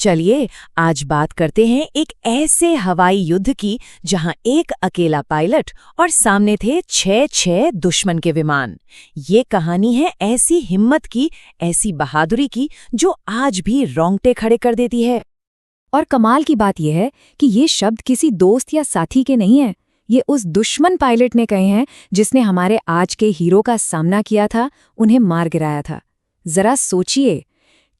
चलिए आज बात करते हैं एक ऐसे हवाई युद्ध की जहां एक अकेला पायलट और सामने थे छह दुश्मन के विमान। ये कहानी है ऐसी हिम्मत की, ऐसी बहादुरी की जो आज भी रोंगटे खड़े कर देती है। और कमाल की बात यह है कि ये शब्द किसी दोस्त या साथी के नहीं हैं। ये उस दुश्मन पायलट ने कहे हैं जिसने हमारे आज के हीरो का सामना किया था, उन्हें मार गिराया था। जरा सोचिए,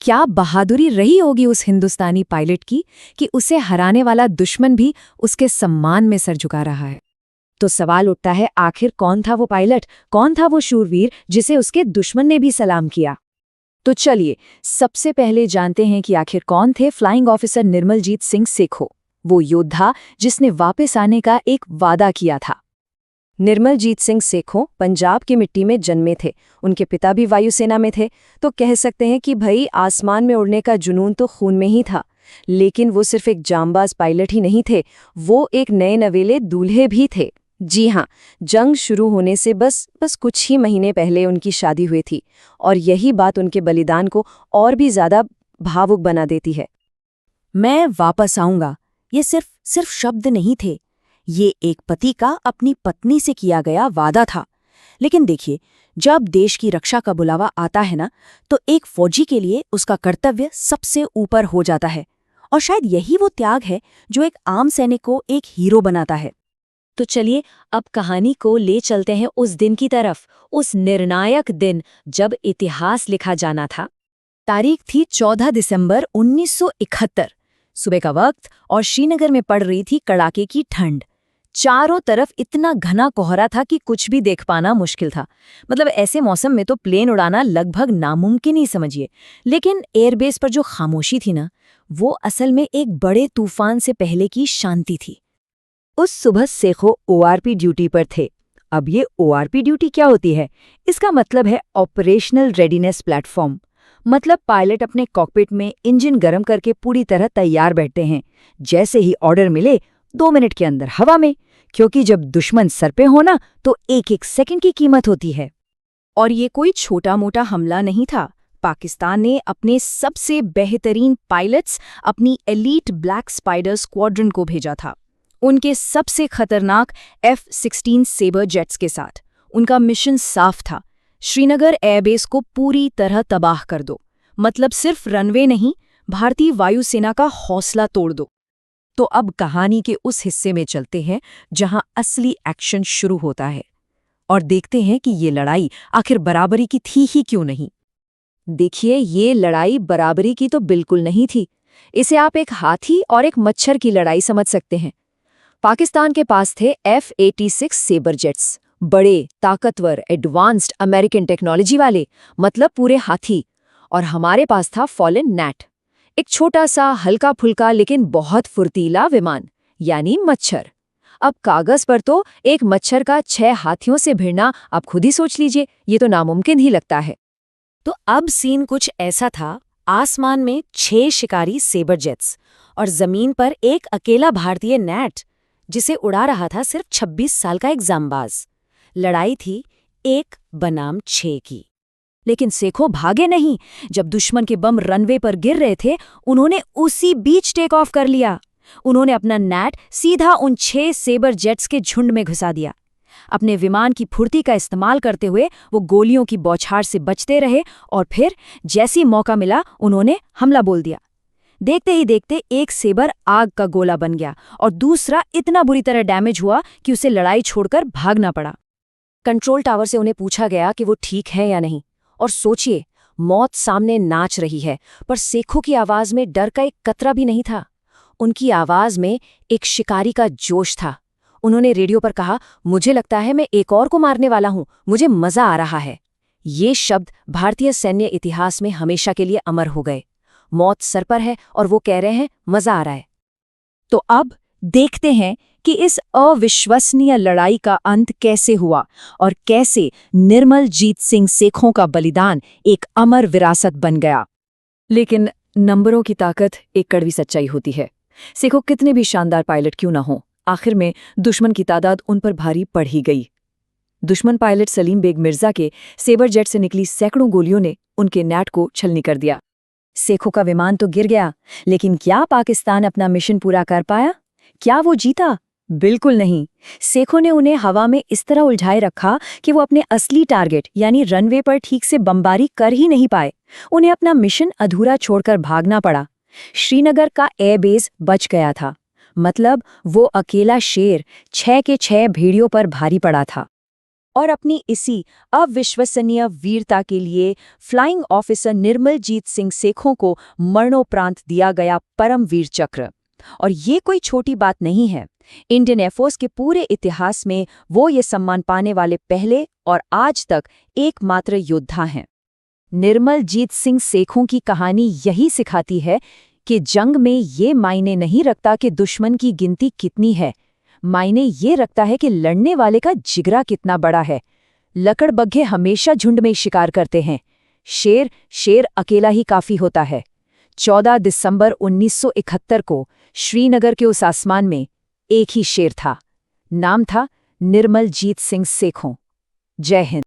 क्या बहादुरी रही होगी उस हिंदुस्तानी पायलट की कि उसे हराने वाला दुश्मन भी उसके सम्मान में सर झुका रहा है। तो सवाल उठता है, आखिर कौन था वो पायलट, कौन था वो शूरवीर जिसे उसके दुश्मन ने भी सलाम किया। तो चलिए सबसे पहले जानते हैं कि आखिर कौन थे फ्लाइंग ऑफिसर निर्मलजीत सिंह सेखो, वो योद्धा जिसने वापस आने का एक वादा किया था। निर्मलजीत सिंह सेखो पंजाब की मिट्टी में जन्मे थे। उनके पिता भी वायुसेना में थे, तो कह सकते हैं कि भाई आसमान में उड़ने का जुनून तो खून में ही था। लेकिन वो सिर्फ एक जांबाज पायलट ही नहीं थे, वो एक नए नवेले दूल्हे भी थे। जी हाँ, जंग शुरू होने से बस कुछ ही महीने पहले उनकी शादी हुई थी, और यही बात उनके बलिदान को और भी ज्यादा भावुक बना देती है। मैं वापस आऊंगा, ये सिर्फ शब्द नहीं थे, ये एक पति का अपनी पत्नी से किया गया वादा था। लेकिन देखिए, जब देश की रक्षा का बुलावा आता है ना, तो एक फौजी के लिए उसका कर्तव्य सबसे ऊपर हो जाता है। और शायद यही वो त्याग है जो एक आम सैनिक को एक हीरो बनाता है। तो चलिए अब कहानी को ले चलते हैं उस दिन की तरफ, उस निर्णायक दिन जब इतिहास लिखा जाना था। तारीख थी 14 दिसंबर 1971। सुबह का वक्त और श्रीनगर में पड़ रही थी कड़ाके की ठंड। चारों तरफ इतना घना कोहरा था कि कुछ भी देख पाना मुश्किल था। मतलब ऐसे मौसम में तो प्लेन उड़ाना लगभग नामुमकिन ही समझिए। लेकिन एयरबेस पर जो खामोशी थी ना, वो असल में एक बड़े तूफान से पहले की शांति थी। उस सुबह सेखो ओआरपी ड्यूटी पर थे। अब ये ओआरपी ड्यूटी क्या होती है? इसका मतलब है ऑपरेशनल रेडीनेस प्लेटफॉर्म। मतलब पायलट अपने कॉकपिट में इंजन गर्म करके पूरी तरह तैयार बैठते हैं। जैसे ही ऑर्डर मिले 2 मिनट के अंदर हवा में, क्योंकि जब दुश्मन सर पे हो ना, तो एक एक सेकंड की कीमत होती है। और ये कोई छोटा मोटा हमला नहीं था। पाकिस्तान ने अपने सबसे बेहतरीन पायलट्स, अपनी एलीट ब्लैक स्पाइडर स्क्वाड्रन को भेजा था, उनके सबसे खतरनाक F-16 सेबर जेट्स के साथ। उनका मिशन साफ था, श्रीनगर एयरबेस को पूरी तरह तबाह कर दो। मतलब सिर्फ रनवे नहीं, भारतीय वायुसेना का हौसला तोड़ दो। तो अब कहानी के उस हिस्से में चलते हैं जहां असली एक्शन शुरू होता है, और देखते हैं कि ये लड़ाई आखिर बराबरी की थी ही क्यों नहीं। देखिए, ये लड़ाई बराबरी की तो बिल्कुल नहीं थी। इसे आप एक हाथी और एक मच्छर की लड़ाई समझ सकते हैं। पाकिस्तान के पास थे F-86 सेबर जेट्स, बड़े, ताकतवर, एडवांस्ड अमेरिकन टेक्नोलॉजी वाले, मतलब पूरे हाथी। और हमारे पास था फॉलन नैट, एक छोटा सा हल्का फुल्का लेकिन बहुत फुर्तीला विमान, यानी मच्छर। अब कागज पर तो एक मच्छर का 6 हाथियों से भिड़ना आप खुद ही सोच लीजिए, ये तो नामुमकिन ही लगता है। तो अब सीन कुछ ऐसा था, आसमान में 6 शिकारी सेबर जेट्स और जमीन पर एक अकेला भारतीय नैट, जिसे उड़ा रहा था सिर्फ 26 साल का एक जांबाज। लड़ाई थी 1 बनाम 6 की। लेकिन सेखो भागे नहीं। जब दुश्मन के बम रनवे पर गिर रहे थे, उन्होंने उसी बीच टेक ऑफ कर लिया। उन्होंने अपना नैट सीधा उन 6 सेबर जेट्स के झुंड में घुसा दिया। अपने विमान की फुर्ती का इस्तेमाल करते हुए वो गोलियों की बौछार से बचते रहे, और फिर जैसी मौका मिला उन्होंने हमला बोल दिया। देखते ही देखते एक सेबर आग का गोला बन गया और दूसरा इतना बुरी तरह डैमेज हुआ कि उसे लड़ाई छोड़कर भागना पड़ा। कंट्रोल टावर से उन्हें पूछा गया कि वो ठीक है या नहीं। और सोचिए, मौत सामने नाच रही है, पर सेखो की आवाज में डर का एक कतरा भी नहीं था। उनकी आवाज में एक शिकारी का जोश था। उन्होंने रेडियो पर कहा, मुझे लगता है मैं एक और को मारने वाला हूं, मुझे मजा आ रहा है। ये शब्द भारतीय सैन्य इतिहास में हमेशा के लिए अमर हो गए। मौत सर पर है और वो कह रहे हैं मजा आ रहा है। तो अब देखते हैं कि इस अविश्वसनीय लड़ाई का अंत कैसे हुआ और कैसे निर्मलजीत सिंह सेखों का बलिदान एक अमर विरासत बन गया। लेकिन नंबरों की ताकत एक कड़वी सच्चाई होती है। सेखो कितने भी शानदार पायलट क्यों ना हो, आखिर में दुश्मन की तादाद उन पर भारी पड़ ही गई। दुश्मन पायलट सलीम बेग मिर्जा के सेबर जेट से निकली सैकड़ों गोलियों ने उनके नैट को छलनी कर दिया। सेखों का विमान तो गिर गया, लेकिन क्या पाकिस्तान अपना मिशन पूरा कर पाया? क्या वो जीता? बिल्कुल नहीं। सेखों ने उन्हें हवा में इस तरह उलझाए रखा कि वो अपने असली टारगेट यानी रनवे पर ठीक से बमबारी कर ही नहीं पाए। उन्हें अपना मिशन अधूरा छोड़कर भागना पड़ा। श्रीनगर का एयरबेस बच गया था, मतलब वो अकेला शेर 6 के 6 भेड़ियों पर भारी पड़ा था। और अपनी इसी अविश्वसनीय वीरता के लिए फ्लाइंग ऑफिसर निर्मलजीत सिंह सेखों को मरणोपरांत दिया गया परमवीर चक्र। और ये कोई छोटी बात नहीं है। इंडियन एयरफोर्स के पूरे इतिहास में वो ये सम्मान पाने वाले पहले और आज तक एकमात्र योद्धा हैं। निर्मलजीत सिंह सेखों की कहानी यही सिखाती है कि जंग में ये मायने नहीं रखता कि दुश्मन की गिनती कितनी है, मायने ये रखता है कि लड़ने वाले का जिगरा कितना बड़ा है। लकड़बग्घे हमेशा झुंड में शिकार करते हैं, शेर अकेला ही काफी होता है। 14 दिसंबर 1971 को श्रीनगर के उस आसमान में एक ही शेर था। नाम था निर्मलजीत सिंह सेखों। जय हिंद।